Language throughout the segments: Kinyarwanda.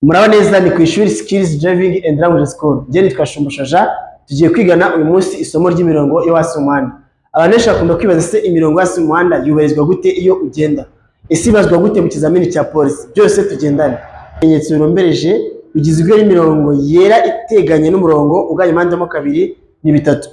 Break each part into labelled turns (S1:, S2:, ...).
S1: Muraba neza ni ku ishuri Skills Driving and Language School. Je nitwa Shumbushaja, tugiye kwigana uyu munsi isomo ry'imirongo yo hasi mu muhanda. Abanesha bakunda kwibaza se imirongo hasi mu muhanda yubarizwa gute iyo ugenda? Ese ibazwa gute mu kizamini cya polisi? Byose tugendane. Ibimenyetso birombereje bigizwe n'imirongo yera iteganye n'umurongo ugabanya impande mo kabiri ni bitatu.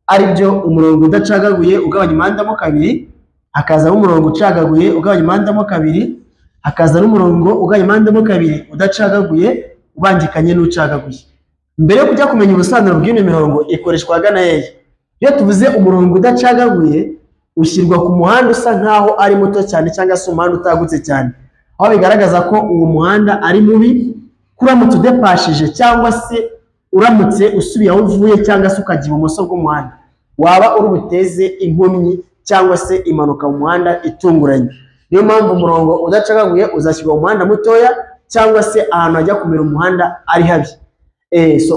S1: Ari byo umurongo udacagaguye ugabanya impande mo kabiri, hakaza umurongo ucagaguye ugabanya impande mo kabiri, hakaza n'umurongo ugabanya impande mo kabiri udacagaguye ubangikanye n'ucagaguye. Mbere yo kujya kumenya ubusobanuro bw'ino mirongo ikoreshwa gana hehe? Iyo tuvuze umurongo udacagaguye ushyirwa ku muhanda usa nkaho ari muto cyane cyangwa se umuhanda utagutse cyane, aho bigaragaza ko uwo muhanda ari mubi kuramutse udepashije cyangwa se uramutse usubiye aho uvuye cyangwa se ukajya ibumoso bw'umuhanda, waba uri buteze inkomyi cyangwa se impanuka mu muhanda itunguranye. Niyo mpamvu umurongo udacagaguye uzashyirwa mu muhanda mutoya cyangwa se ahantu hajya kumera umuhanda ari habi.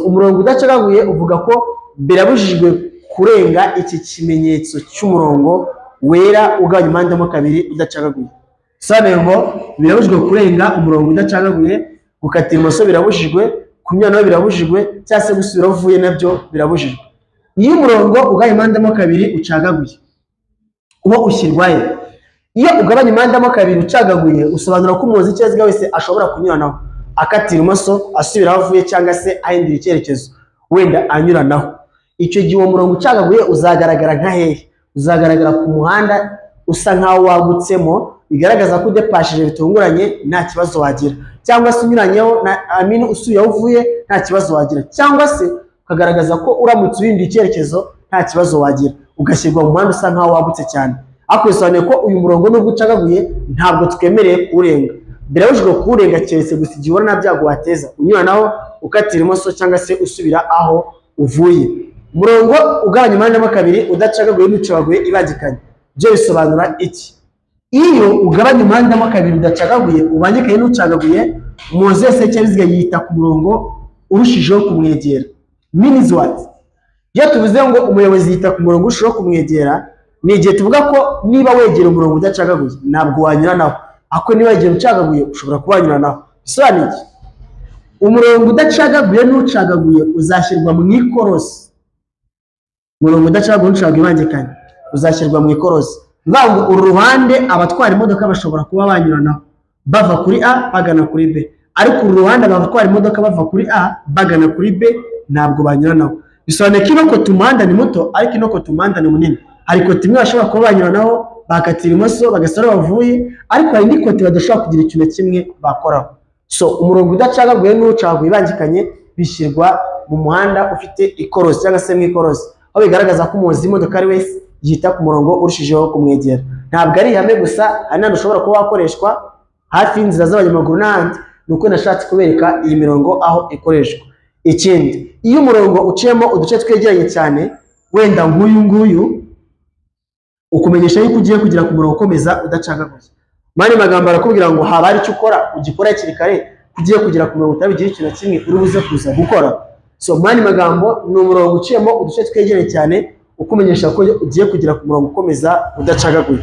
S1: Umurongo udacagaguye uvuga ko birabujijwe kurenga iki kimenyetso cy'umurongo wera ugabanya impande mo kabiri udacagaguye. Sabe ngo birabujijwe kurenga umurongo udacagaguye, gukatira imoso birabujijwe, kunyuranaho birabujijwe, cyangwa se gusubira aho uvuye nabyo birabujijwe. Iyo umurongo ugabanya impande mo kabiri ucagaguye, uwo ushyirwayo. Iyo ugabanya impande mo kabiri ucagaguye usobanura ko umuyobozi w'ikinyabiziga wese ashobora kunyuranaho, akatira imoso, asubira aho avuye cyangwa se ahindura icyerekezo wenda anyuranaho. Icyo gihe uwo murongo ucagaguye uzagaragara nka hehe? Uzagaragara ku muhanda usa nkaho wagutsemo, bigaragaza ko udepashije bitunguranye nta kibazo wagira, cyangwa se unyuranyeho usubiye aho uvuye nta kibazo wagira, cyangwa se ukagaragaza ko uramutse uhinduye icyerekezo nta kibazo wagira, ugashyirwa mu muhanda usa nkaho wagutse cyane. Ariko bisobanuye ko uyu murongo nubwo ucagaguye ntabwo twemereye kuwurenga. Birabujijwe kuwurenga keretse gusa igihe ubona nta byago wateza, unyuranaho, ukatira imoso cyangwa se usubira aho uvuye. Umurongo ugabanya impande mo kabiri udacagaguye n'ucagaguye ibangikanye, byo bisobanura iki? Iyo ugabanya impande mo kabiri udacagaguye ubangikanye n'ucagaguye, umuyobozi wese w'ikinyabiziga yita ku murongo urushijeho kumwegera. Means what? Iyo tuvuze ngo umuyobozi yita ku murongo urushijeho kumwegera, ni igihe tuvuga ko niba wegera umurongo udacagaguye ntabwo wanyuranaho, ariko niba wegera ucagaguye ushobora kuba wanyuranaho. Bisobanuye iki? Umurongo udacagaguye n'ucagaguye uzashyirwa mu ikorosi. Umurongo udacagaguye n'ucagaguye ibangikanye uzashyirwa mu ikorosi. Ngo uru ruhande abatwara imodoka bashobora kuba banyuranaho bava kuri A bagana kuri B, ariko uru ruhande abatwara imodoka bava kuri A bagana kuri B ntabwo banyuranaho. Bisobanuye ko inokota umuhanda ni muto ariko inokota umuhanda ni munini. Hari kote imwe bashobora kuba banyuranaho bakatira imoso bagasara bavuye, ariko hari indi kote badashobora kugira ikintu kimwe bakoraho. Umurongo udacagaguye n'ucagaguye ibangikanye bishyirwa mu muhanda ufite ikorosi cyangwa se mu ikorosi, aho bigaragaza ko umuyobozi w'imodoka ari wese yita ku murongo urushijeho kumwegera. Ntabwo ari ihame gusa, hari n'ahandi ushobora kuba wakoreshwa hafi y'inzira z'abanyamaguru n'ahandi. Ni uko nashatse kubereka iyi mirongo aho ikoreshwa. Ikindi, iyo umurongo uciyemo uduce twegeranye cyane, wenda nk'uyu nguyu, ukumenyesha yuko ugiye kugera ku murongo ukomeza udacagaguye. Mani magambo arakubwira ngo haba hari icyo ukora ugikora hakiri kare, ugiye kugera ku murongo utabigira ikintu na kimwe uri buze kuza gukora. Mani magambo ni umurongo uciyemo uduce twegeranye cyane ukumenyesha ko ugiye kugera ku murongo ukomeza udacagaguye.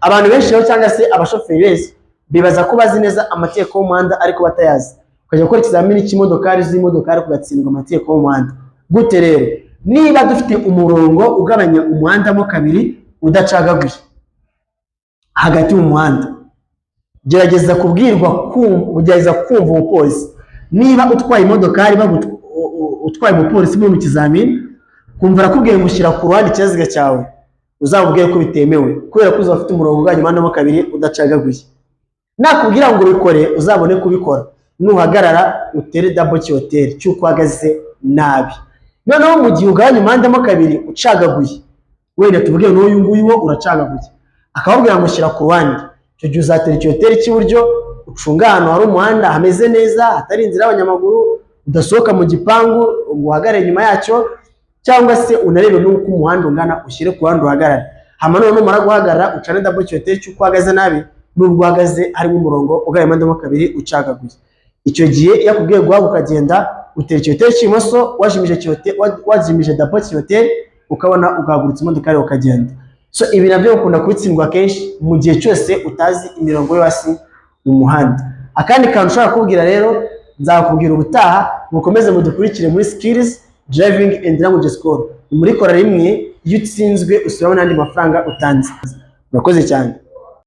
S1: Abantu benshi rero cyangwa se abashoferi bese bibaza ko bazi neza amategeko y'umuhanda ariko batayazi, ukajya gukora ikizamini cy'imodokari z'imodokari kugatsindwa amategeko y'umuhanda. Gute rero? Niba dufite umurongo ugabanya umuhanda mo kabiri udacagaguye hagati mu muhanda, gerageza kumva umupolisi. Niba utwaye imodokari utwaye umupolisi mu kizamini, kumva arakubwiye ngo ushyira ku ruhande ikinyabiziga cyawe, uzamubwire ko bitemewe kubera ko uzaba ufite umurongo ugabanya impande mo kabiri udacagaguye. Nakubwira ngo ubikore uzabone kubikora, nuhagarara utere double kioteri cy'uko uhagaze nabi. Noneho mu gihe ugabanya impande mo kabiri ucagaguye, wenda tuvuge n'uyu nguyu wo uracagaguye, akababwira ngo shyira ku ruhande, icyo gihe uzatera ikioteri cy'iburyo, ucunga ahantu hari umuhanda hameze neza hatari inzira y'abanyamaguru, udasohoka mu gipangu ngo uhagarare inyuma yacyo, cyangwa se unarebe n'uko umuhanda ungana ushyire ku ruhande uhagarare. Hama noneho numara guhagarara ucane double kioteri cy'uko uhagaze nabi n'ubwo uhagaze harimo umurongo ugabanya impande mo kabiri ucagaguye. Icyo gihe iyo akubwiye guhaguruka ukagenda, utera ikioteri cy'ibumoso wajimije double kioteri, ukabona ugahagurutsa imodoka yawe ukagenda. Ibi nabyo ukunda kubitsindwa kenshi mu gihe cyose utazi imirongo yo hasi mu muhanda. Akandi kantu ushobora kubwira rero, nzakubwira ubutaha. Mukomeze mudukurikire muri Skills Driving and Language School. Muri kora rimwe iyo utsinzwe usubiramo n'andi mafaranga utanze. Murakoze cyane.